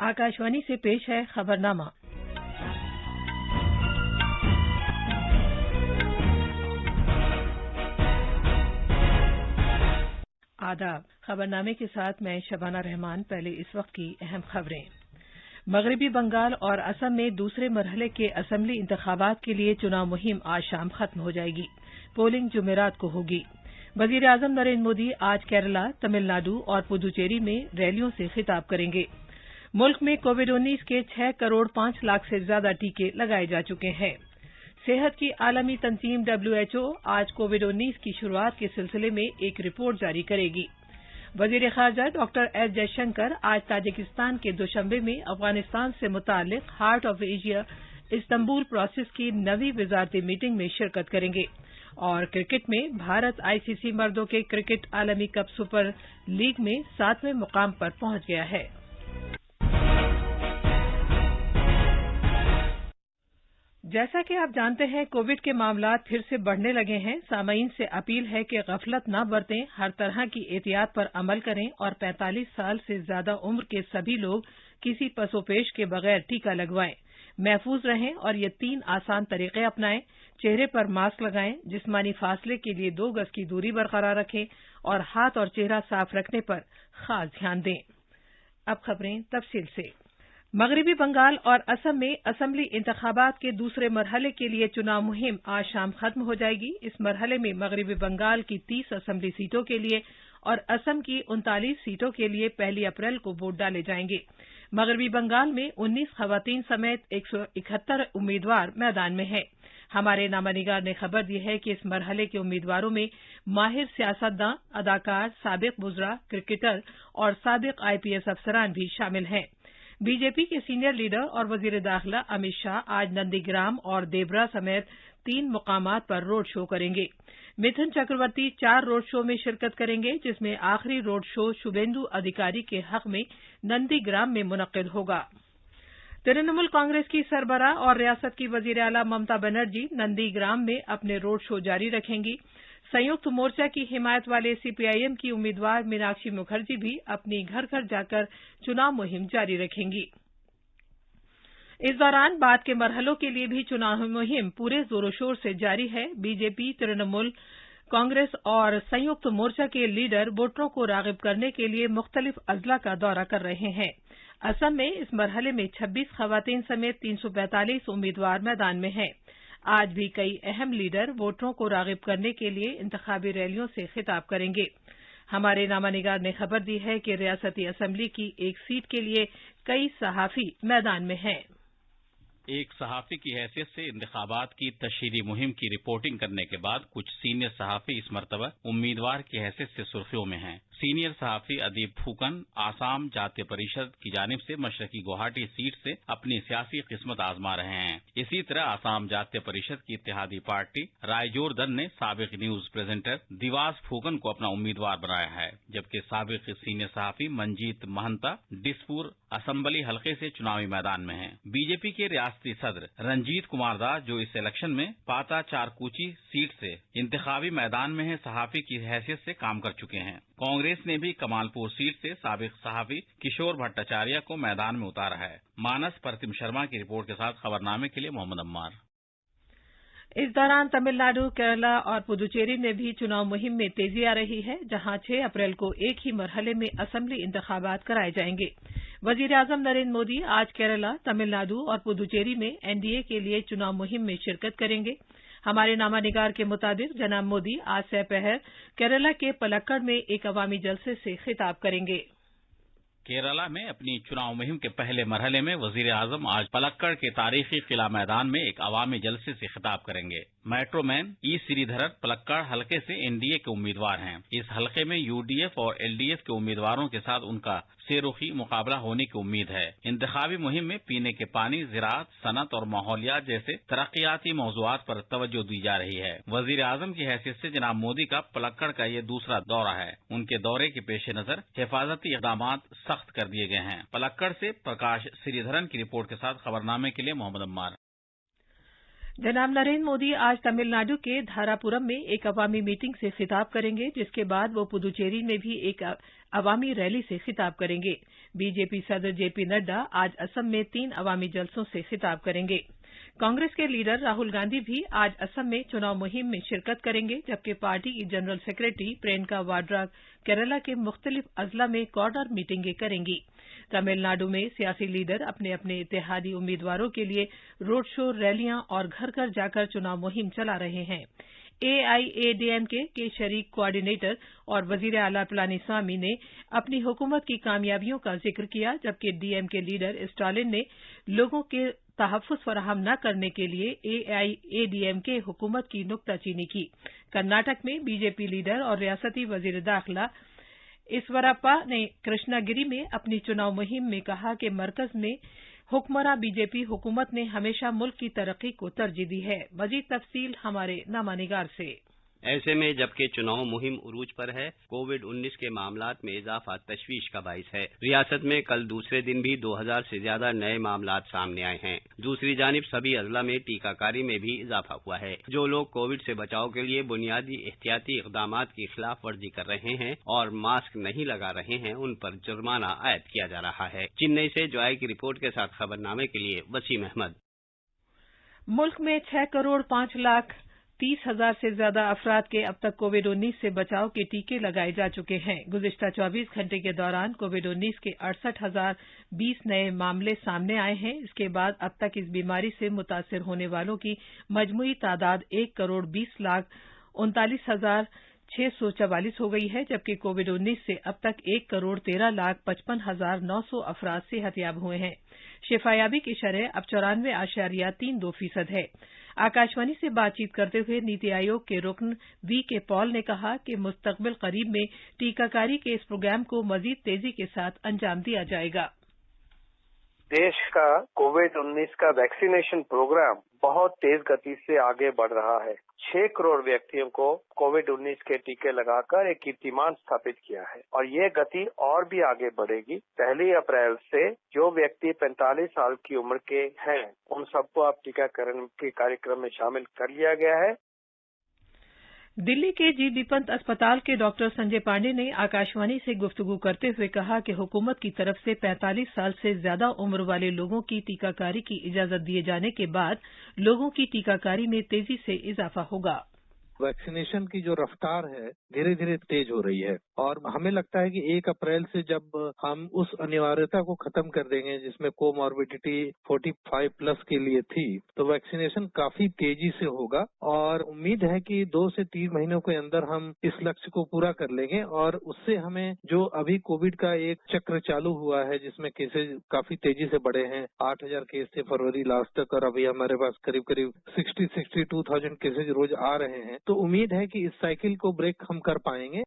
आकाशवाणी से पेश है खबरनामा। आदाब। खबरनामे के साथ मैं शबाना रहमान। पहले इस वक्त की अहम खबरें। मगरबी बंगाल और असम में दूसरे मरहले के असेंबली इंतखाबात के लिए चुनाव मुहिम आज शाम खत्म हो जाएगी। पोलिंग जुमेरात को होगी। वजीर आजम नरेंद्र मोदी आज केरला, तमिलनाडु और पुदुचेरी में रैलियों से खिताब करेंगे। मुल्क में कोविड-19 के 6 करोड़ 5 लाख से ज्यादा टीके लगाए जा चुके हैं। सेहत की आलमी तंजीम WHO आज कोविड-19 की शुरुआत के सिलसिले में एक रिपोर्ट जारी करेगी। वजीर खारजा डॉक्टर एस जयशंकर आज ताजिकिस्तान के दुशंबे में अफगानिस्तान से मुताल्लिक Heart of Asia Istanbul process की नवी वजारती मीटिंग में शिरकत करेंगे। और क्रिकेट में भारत ICC मर्दों के क्रिकेट आलमी कप सुपर लीग में 7वें मुकाम पर पहुंच गया है। जैसा कि आप जानते हैं, कोविड के मामलात फिर से बढ़ने लगे हैं। सामाईन से अपील है कि गफलत न बरतें, हर तरह की एहतियात पर अमल करें और 45 साल से ज्यादा उम्र के सभी लोग किसी पसोपेश के बगैर टीका लगवाएं। महफूज रहें और ये 3 आसान तरीके अपनाएं। चेहरे पर मास्क लगाएं, जिस्मानी फासले के लिए 2 गज की दूरी बरकरार रखें और हाथ और चेहरा साफ रखने पर खास ध्यान दें। अब खबरें तफसील से। मगरबी बंगाल और असम में असेंबली इंतखाबात के दूसरे मरहले के लिए चुनाव मुहिम आज शाम खत्म हो जाएगी। इस मरहले में मगरबी बंगाल की 30 असेंबली सीटों के लिए और असम की 39 सीटों के लिए 1 अप्रैल को वोट डाले जाएंगे। मगरबी बंगाल में 19 खवातीन समेत 171 उम्मीदवार मैदान में हैं। हमारे नामानिगार ने खबर दी है कि इस मरहले के उम्मीदवारों में माहिर सियासतदान, अदाकार, साबिक वुज़रा, क्रिकेटर और साबिक IPS अफसरान भी शामिल हैं। बीजेपी के सीनियर लीडर और वजीर दाखिला अमित शाह आज नंदीग्राम और देबरा समेत 3 मुकामात पर रोड शो करेंगे। मिथुन चक्रवर्ती 4 रोड शो में शिरकत करेंगे, जिसमें आखिरी रोड शो शुभेंदु अधिकारी के हक में नंदीग्राम में मुनक्किद होगा। तृणमूल कांग्रेस की सरबराह और रियासत की वजीर आला ममता बनर्जी नंदीग्राम में अपने रोड शो जारी रखेंगी। संयुक्त मोर्चा की हिमायत वाले CPIM की उम्मीदवार मीनाक्षी मुखर्जी भी अपनी घर घर जाकर चुनाव मुहिम जारी रखेंगी। इस दौरान बाद के मरहलों के लिए भी चुनाव मुहिम पूरे जोरों शोर से जारी है। बीजेपी, तृणमूल कांग्रेस और संयुक्त मोर्चा के लीडर वोटरों को राग़िब करने के लिए मुख्तलिफ अजला का दौरा कर रहे हैं। असम में इस मरहले में 26 खवातीन समेत 345 उम्मीदवार मैदान में हैं। आज भी कई अहम लीडर वोटरों को राग़िब करने के लिए इंतखाबी रैलियों से खिताब करेंगे। हमारे नामानिगार ने खबर दी है कि रियासती असेंबली की एक सीट के लिए कई सहाफ़ी मैदान में हैं। एक सहाफ़ी की हैसियत से इंतखाबात की तशहीरी मुहिम की रिपोर्टिंग करने के बाद कुछ सीनियर सहाफ़ी इस मरतबा उम्मीदवार की हैसियत से सुर्खियों में हैं। सीनियर सहाफ़ी अदीब फूकन आसाम जातीय परिषद की जानिब से मशरकी गुवाहाटी सीट से अपनी सियासी किस्मत आजमा रहे हैं। इसी तरह आसाम जातीय परिषद की इत्तेहादी पार्टी रायजोर दल ने साबिक न्यूज प्रेजेंटर दिवास फूकन को अपना उम्मीदवार बनाया है, जबकि साबिक सीनियर सहाफ़ी मंजीत महंता डिसपुर असेंबली हल्के से चुनावी मैदान में हैं। बीजेपी के रियासती सदर रंजीत कुमार दास, जो इस इलेक्शन में पाता चारकुची सीट से इंतखाबी मैदान में है, सहाफ़ी की हैसियत से काम कर चुके हैं। कांग्रेस ने भी कमालपुर सीट से साबिक सहाफ़ी किशोर भट्टाचार्य को मैदान में उतारा है। मानस प्रतिम शर्मा की रिपोर्ट के साथ खबरनामे के लिए मोहम्मद अम्मार। इस दौरान तमिलनाडु, केरला और पुदुचेरी में भी चुनाव मुहिम में तेजी आ रही है, जहां 6 अप्रैल को एक ही मरहले में असेंबली इंतखाबात कराए जाएंगे। वजीर आजम नरेंद्र मोदी आज केरला, तमिलनाडु और पुदुचेरी में NDA के लिए चुनाव मुहिम में शिरकत करेंगे। हमारे नामानिगार के मुताबिक जनाब मोदी आज दोपहर केरला के पलक्कड़ में एक अवामी जलसे से खिताब करेंगे। केरला में अपनी चुनाव मुहिम के पहले मरहले में वजीर आजम आज पलक्कड़ के तारीखी किला मैदान में एक अवामी जलसे से खिताब करेंगे। मेट्रोमैन E श्रीधरन पलक्कड़ हल्के से NDA के उम्मीदवार हैं। इस हल्के में UDF और LDF के उम्मीदवारों के साथ उनका सेरुखी मुकाबला होने की उम्मीद है। इंतखाबी मुहिम में पीने के पानी, ज़राअत, सनत और माहौलियात जैसे तरक्याती मौज़ूआत पर तवज्जो दी जा रही है। वजीर आजम की हैसियत से जनाब मोदी का पलक्कड़ का ये दूसरा दौरा है। उनके दौरे के पेश नजर हिफाजती इक़दामात सख्त कर दिए गए हैं। पलक्कड़ से प्रकाश श्रीधरन की रिपोर्ट के साथ खबरनामे के लिए मोहम्मद अम्मार। जनाब नरेंद्र मोदी आज तमिलनाडु के धारापुरम में एक अवामी मीटिंग से खिताब करेंगे, जिसके बाद वो पुदुचेरी में भी एक अवामी रैली से खिताब करेंगे। बीजेपी सदर जेपी नड्डा आज असम में 3 अवामी जलसों से खिताब करेंगे। कांग्रेस के लीडर राहुल गांधी भी आज असम में चुनाव मुहिम में शिरकत करेंगे, जबकि पार्टी की जनरल सेक्रेटरी प्रियंका वाड्रा केरला के मुख्तलिफ अजला में कॉर्नर मीटिंगें करेंगी। तमिलनाडु में सियासी लीडर अपने अपने इत्तेहादी उम्मीदवारों के लिए रोड शो, रैलियां और घर घर जाकर चुनाव मुहिम चला रहे हैं। एआईएडीएमके के शरीक कोऑर्डिनेटर और वजीर आला पलानीस्वामी ने अपनी हुकूमत की कामयाबियों का जिक्र किया, जबकि डीएमके लीडर स्टालिन ने लोगों के तहफ्फुज़ फराहम न करने के लिए एआईएडीएमके हुकूमत की नुक्ताचीनी की। कर्नाटक में बीजेपी लीडर और रियासती वजीर दाखिला ईश्वरप्पा ने कृष्णागिरी में अपनी चुनाव मुहिम में कहा कि मरकज में हुक्मरां बीजेपी हुकूमत ने हमेशा मुल्क की तरक्की को तरजीह दी है। मजीद तफसील हमारे नामानिगार से। ऐसे में जबकि चुनाव मुहिम उरूज पर है, कोविड-19 के मामलात में इजाफा तशवीश का बाइस है। रियासत में कल दूसरे दिन भी 2000 से ज्यादा नए मामलात सामने आए हैं। दूसरी जानिब सभी अजला में टीकाकारी में भी इजाफा हुआ है। जो लोग कोविड से बचाव के लिए बुनियादी एहतियाती इकदामात की खिलाफ वर्जी कर रहे हैं और मास्क नहीं लगा रहे हैं, उन पर जुर्माना आयद किया जा रहा है। चेन्नई से जॉय की रिपोर्ट के साथ खबरनामे के लिए वसीम अहमद। मुल्क में 6,05,30,000 से ज्यादा अफराद के अब तक कोविड-19 से बचाव के टीके लगाए जा चुके हैं। गुज़िश्ता 24 घंटे के दौरान कोविड-19 के 68,020 नए मामले सामने आए हैं। इसके बाद अब तक इस बीमारी से मुतासिर होने वालों की मजमूई तादाद 1,39,39,644 हो गई है, जबकि कोविड-19 से अब तक 1,13,55,900 अफराद सेहतयाब हुए हैं। शिफायाबी की शरह अब 94.32% है। आकाशवाणी से बातचीत करते हुए नीति आयोग के रुकन वी.के. पॉल ने कहा कि मुस्तकबिल करीब में टीकाकारी के इस प्रोग्राम को मजीद तेजी के साथ अंजाम दिया जाएगा। देश का कोविड-19 का वैक्सीनेशन प्रोग्राम बहुत तेज गति से आगे बढ़ रहा है। 6 करोड़ व्यक्तियों को कोविड-19 के टीके लगाकर एक कीर्तिमान स्थापित किया है और ये गति और भी आगे बढ़ेगी। 1 अप्रैल से जो व्यक्ति 45 साल की उम्र के हैं, उन सबको अब टीकाकरण के कार्यक्रम में शामिल कर लिया गया है। दिल्ली के जी.बी. पंत अस्पताल के डॉक्टर संजय पांडे ने आकाशवाणी से गुफ्तगू करते हुए कहा कि हुकूमत की तरफ से 45 साल से ज्यादा उम्र वाले लोगों की टीकाकारी की इजाजत दिए जाने के बाद लोगों की टीकाकारी में तेजी से इजाफा होगा। वैक्सीनेशन की जो रफ्तार है धीरे धीरे तेज हो रही है और हमें लगता है कि 1 अप्रैल से जब हम उस अनिवार्यता को खत्म कर देंगे जिसमें कोमॉर्बिडिटी 45 प्लस के लिए थी, तो वैक्सीनेशन काफी तेजी से होगा और उम्मीद है कि 2 से 3 महीनों के अंदर हम इस लक्ष्य को पूरा कर लेंगे और उससे हमें जो अभी कोविड का एक चक्र चालू हुआ है जिसमें केसेज काफी तेजी से बढ़े हैं, 8,000 केस थे फरवरी लास्ट तक और अभी हमारे पास करीब 62,000 केसेज रोज आ रहे हैं, तो उम्मीद है कि इस साइकिल को ब्रेक हम कर पाएंगे।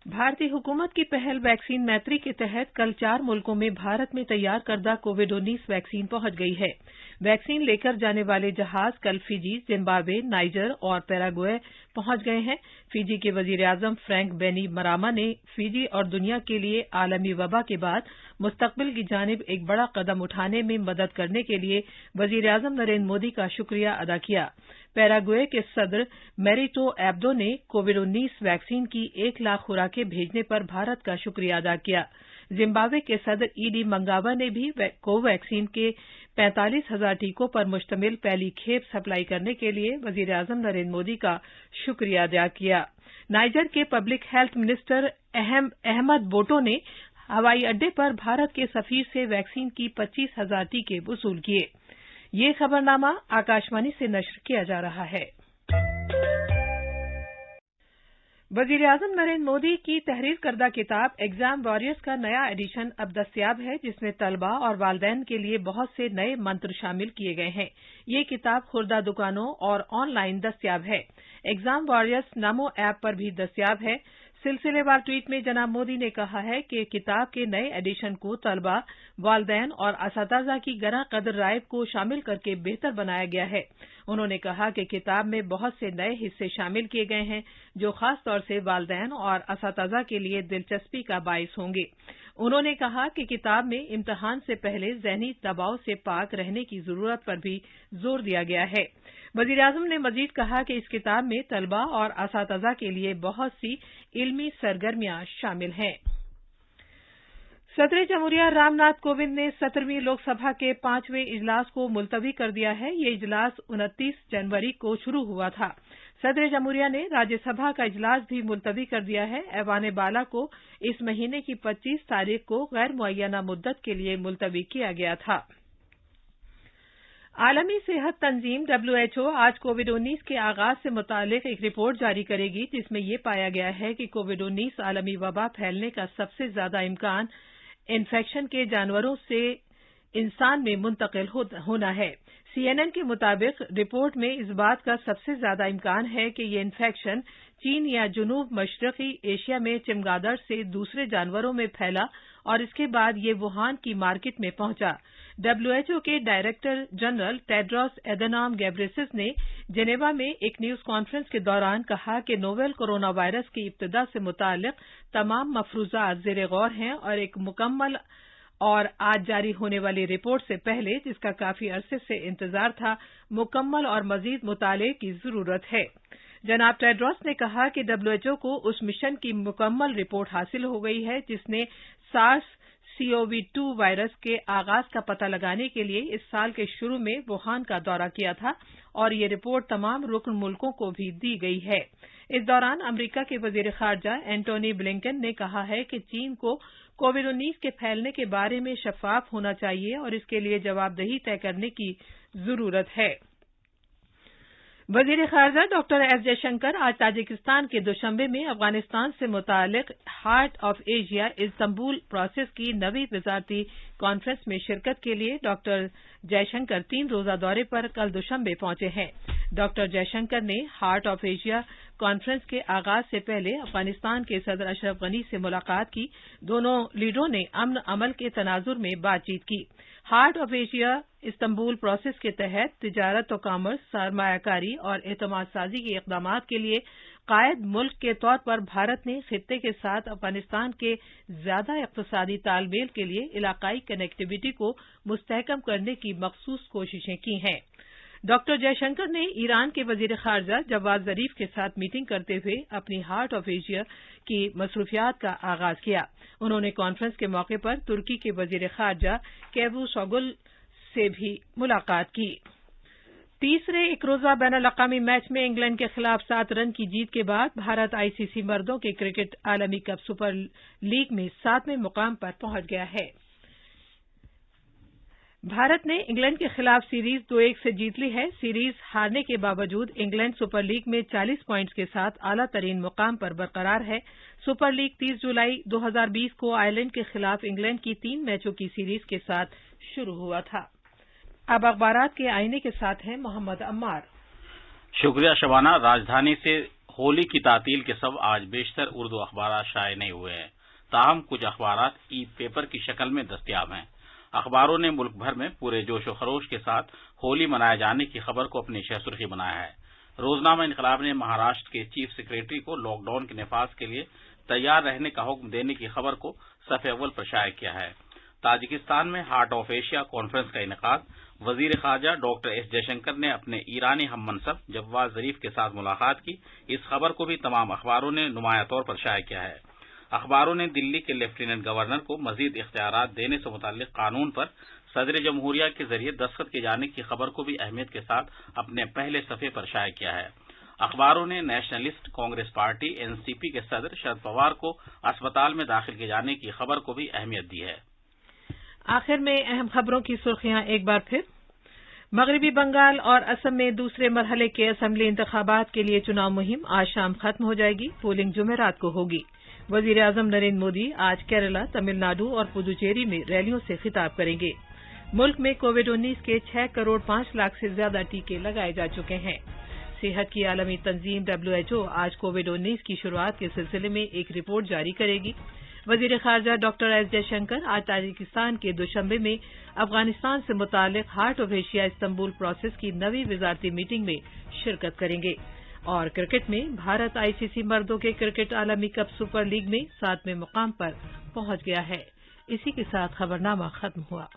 भारतीय हुकूमत की पहल वैक्सीन मैत्री के तहत कल 4 मुल्कों में भारत में तैयार करदा कोविड-19 वैक्सीन पहुंच गई है। वैक्सीन लेकर जाने वाले जहाज कल फिजी, जिम्बाब्वे, नाइजर और पैराग्वे पहुंच गए हैं। फिजी के वजीर आजम फ्रैंक बैनिमरामा ने फिजी और दुनिया के लिए आलमी वबा के बाद मुस्तकबिल की जानिब एक बड़ा कदम उठाने में मदद करने के लिए वजीर आजम नरेंद्र मोदी का शुक्रिया अदा किया। पैराग्वे के सदर मैरिटो एब्दो ने कोविड-19 वैक्सीन की 1 लाख खुराकें भेजने पर भारत का शुक्रिया अदा किया। जिम्बाब्वे के सदर ईडी मंगावा ने भी कोवैक्सीन के 45,000 टीकों पर मुश्तमिल पहली खेप सप्लाई करने के लिए वजीर आजम नरेंद्र मोदी का शुक्रिया अदा किया। नाइजर के पब्लिक हेल्थ मिनिस्टर अहमद बोटो ने हवाई अड्डे पर भारत के सफीर से वैक्सीन की 25,000 टीके वसूल किए। ये खबरनामा आकाशवाणी से नश्र किया जा रहा है। वजीर आजम नरेंद्र मोदी की तहरीर करदा किताब एग्जाम वॉरियर्स का नया एडिशन अब दस्तयाब है, जिसमें तलबा और वालदैन के लिए बहुत से नए मंत्र शामिल किए गए हैं। ये किताब खुर्दा दुकानों और ऑनलाइन दस्तयाब है। एग्जाम वॉरियर्स नमो ऐप पर भी दस्तयाब है। सिलसिलेवार ट्वीट में जनाब मोदी ने कहा है कि किताब के नए एडिशन को तलबा, वालदैन और असातिज़ा की गरां कदर राय को शामिल करके बेहतर बनाया गया है। उन्होंने कहा कि किताब में बहुत से नए हिस्से शामिल किए गए हैं जो खास तौर से वालदैन और असातिज़ा के लिए दिलचस्पी का बाइस होंगे। انہوں نے کہا کہ کتاب میں امتحان سے پہلے ذہنی دباؤ سے پاک رہنے کی ضرورت پر بھی زور دیا گیا ہے۔ وزیراعظم نے مزید کہا کہ اس کتاب میں طلباء اور اساتذہ کے لیے بہت سی علمی سرگرمیاں شامل ہیں۔ صدر جمہوریہ رام ناتھ کووند نے 17ویں لوک سبھا کے 5ویں اجلاس کو ملتوی کر دیا ہے۔ یہ اجلاس 29 جنوری کو شروع ہوا تھا۔ صدر جمہوریہ نے راجیہ سبھا کا اجلاس بھی ملتوی کر دیا ہے۔ ایوان بالا کو اس مہینے کی 25 تاریخ کو غیر معینہ مدت کے لیے ملتوی کیا گیا تھا۔ عالمی صحت تنظیم WHO آج کووڈ-19 کے آغاز سے متعلق ایک رپورٹ جاری کرے گی، جس میں یہ پایا گیا ہے کہ کووڈ-19 عالمی وبا پھیلنے کا سب سے زیادہ امکان انفیکشن کے جانوروں سے انسان میں منتقل ہونا ہے۔ CNN کے مطابق رپورٹ میں اس بات کا سب سے زیادہ امکان ہے کہ یہ انفیکشن چین یا جنوب مشرقی ایشیا میں چمگادڑ سے دوسرے جانوروں میں پھیلا اور اس کے بعد یہ ووہان کی مارکیٹ میں پہنچا۔ WHO کے ڈائریکٹر جنرل ٹیڈروس ایدھنام گیبریسس نے جنیوا میں ایک نیوز کانفرنس کے دوران کہا کہ نوویل کورونا وائرس کی ابتدا سے متعلق تمام مفروضات زیر غور ہیں اور ایک مکمل اور آج جاری ہونے والی رپورٹ سے پہلے، جس کا کافی عرصے سے انتظار تھا، مکمل اور مزید مطالعے کی ضرورت ہے۔ جناب ٹیڈروس نے کہا کہ WHO کو اس مشن کی مکمل رپورٹ حاصل ہو گئی ہے جس نے SARS-CoV-2 وائرس کے آغاز کا پتہ لگانے کے لیے اس سال کے شروع میں ووہان کا دورہ کیا تھا، اور یہ رپورٹ تمام رکن ملکوں کو بھی دی گئی ہے۔ اس دوران امریکہ کے وزیر خارجہ اینٹونی بلنکن نے کہا ہے کہ چین کو کووڈ-19 کے پھیلنے کے بارے میں شفاف ہونا چاہیے اور اس کے لیے جواب دہی طے کرنے کی ضرورت ہے۔ وزیر خارجہ ڈاکٹر ایس جے شنکر آج تاجکستان کے دوشنبے میں افغانستان سے متعلق heart of Asia Istanbul process کی نویں وزارتی کانفرنس میں شرکت کے لیے ڈاکٹر جے شنکر 3 روزہ دورے پر کل دوشنبے پہنچے ہیں۔ ڈاکٹر جے شنکر نے ہارٹ آف ایشیا کانفرنس کے آغاز سے پہلے افغانستان کے صدر اشرف غنی سے ملاقات کی۔ دونوں لیڈروں نے امن عمل کے تناظر میں بات چیت کی۔ Heart of Asia Istanbul process کے تحت تجارت و کامرس، سرمایہ کاری اور اعتماد سازی کے اقدامات کے لیے قائد ملک کے طور پر بھارت نے خطے کے ساتھ افغانستان کے زیادہ اقتصادی تال میل کے لیے علاقائی کنیکٹیویٹی کو مستحکم کرنے کی مخصوص کوششیں کی ہیں۔ ڈاکٹر جے شنکر نے ایران کے وزیر خارجہ جواد ظریف کے ساتھ میٹنگ کرتے ہوئے اپنی ہارٹ آف ایشیا کی مصروفیات کا آغاز کیا۔ انہوں نے کانفرنس کے موقع پر ترکی کے وزیر خارجہ کیوسوگل سے بھی ملاقات کی۔ تیسرے ایک روزہ بین الاقوامی میچ میں انگلینڈ کے خلاف 7 رن کی جیت کے بعد بھارت ICC مردوں کے کرکٹ عالمی کپ سپر لیگ میں 7ویں مقام پر پہنچ گیا ہے۔ بھارت نے انگلینڈ کے خلاف سیریز 2-1 سے جیت لی ہے۔ سیریز ہارنے کے باوجود انگلینڈ سپر لیگ میں 40 پوائنٹس کے ساتھ اعلیٰ ترین مقام پر برقرار ہے۔ سپر لیگ 30 جولائی 2020 کو آئرلینڈ کے خلاف انگلینڈ کی 3 میچوں کی سیریز کے ساتھ شروع ہوا تھا۔ اب اخبارات کے آئینے کے ساتھ ہیں محمد عمار۔ شکریہ شبانہ۔ راجدھانی سے ہولی کی تعطیل کے سبب آج بیشتر اردو اخبارات شائع نہیں ہوئے ہیں، تاہم کچھ اخبارات ای پیپر کی شکل میں دستیاب ہیں۔ اخباروں نے ملک بھر میں پورے جوش و خروش کے ساتھ ہولی منائے جانے کی خبر کو اپنی شہ سرخی بنایا ہے۔ روزنامہ انقلاب نے مہاراشٹر کے چیف سیکریٹری کو لاک ڈاؤن کے نفاذ کے لیے تیار رہنے کا حکم دینے کی خبر کو صفحے اول پر شائع کیا ہے۔ تاجکستان میں ہارٹ آف ایشیا کانفرنس کا انعقاد، وزیر خارجہ ڈاکٹر ایس جے شنکر نے اپنے ایرانی ہم منصب جواد ظریف کے ساتھ ملاقات کی، اس خبر کو بھی تمام اخباروں نے نمایاں طور پر شائع کیا ہے۔ اخباروں نے دلی کے لیفٹیننٹ گورنر کو مزید اختیارات دینے سے متعلق قانون پر صدر جمہوریہ کے ذریعے دستخط کیے جانے کی خبر کو بھی اہمیت کے ساتھ اپنے پہلے صفحے پر شائع کیا ہے۔ اخباروں نے نیشنلسٹ کانگریس پارٹی NCP کے صدر شرد پوار کو اسپتال میں داخل کیے جانے کی خبر کو بھی اہمیت دی ہے۔ آخر میں اہم خبروں کی سرخیاں ایک بار پھر۔ مغربی بنگال اور اسم میں دوسرے مرحلے کے اسمبلی انتخابات کے لیے چناؤ مہم آج شام ختم ہو جائے گی۔ پولنگ جمعرات کو ہوگی۔ وزیر اعظم نریندر مودی آج کیرلا، تمل ناڈو اور پدوچیری میں ریلیوں سے خطاب کریں گے۔ ملک میں کووڈ-19 کے 6 کروڑ 5 لاکھ سے زیادہ ٹیکے لگائے جا چکے ہیں۔ صحت کی عالمی تنظیم WHO آج کووڈ-19 کی شروعات کے سلسلے میں ایک رپورٹ جاری کرے گی۔ وزیر خارجہ ڈاکٹر ایس جے شنکر آج تاجکستان کے دوشنبے میں افغانستان سے متعلق heart of Asia Istanbul process کی نویں وزارتی میٹنگ میں شرکت کریں گے۔ اور کرکٹ میں بھارت ICC مردوں کے کرکٹ عالمی کپ سپر لیگ میں 7ویں مقام پر پہنچ گیا ہے۔ इसी के साथ खबरनामा खत्म हुआ।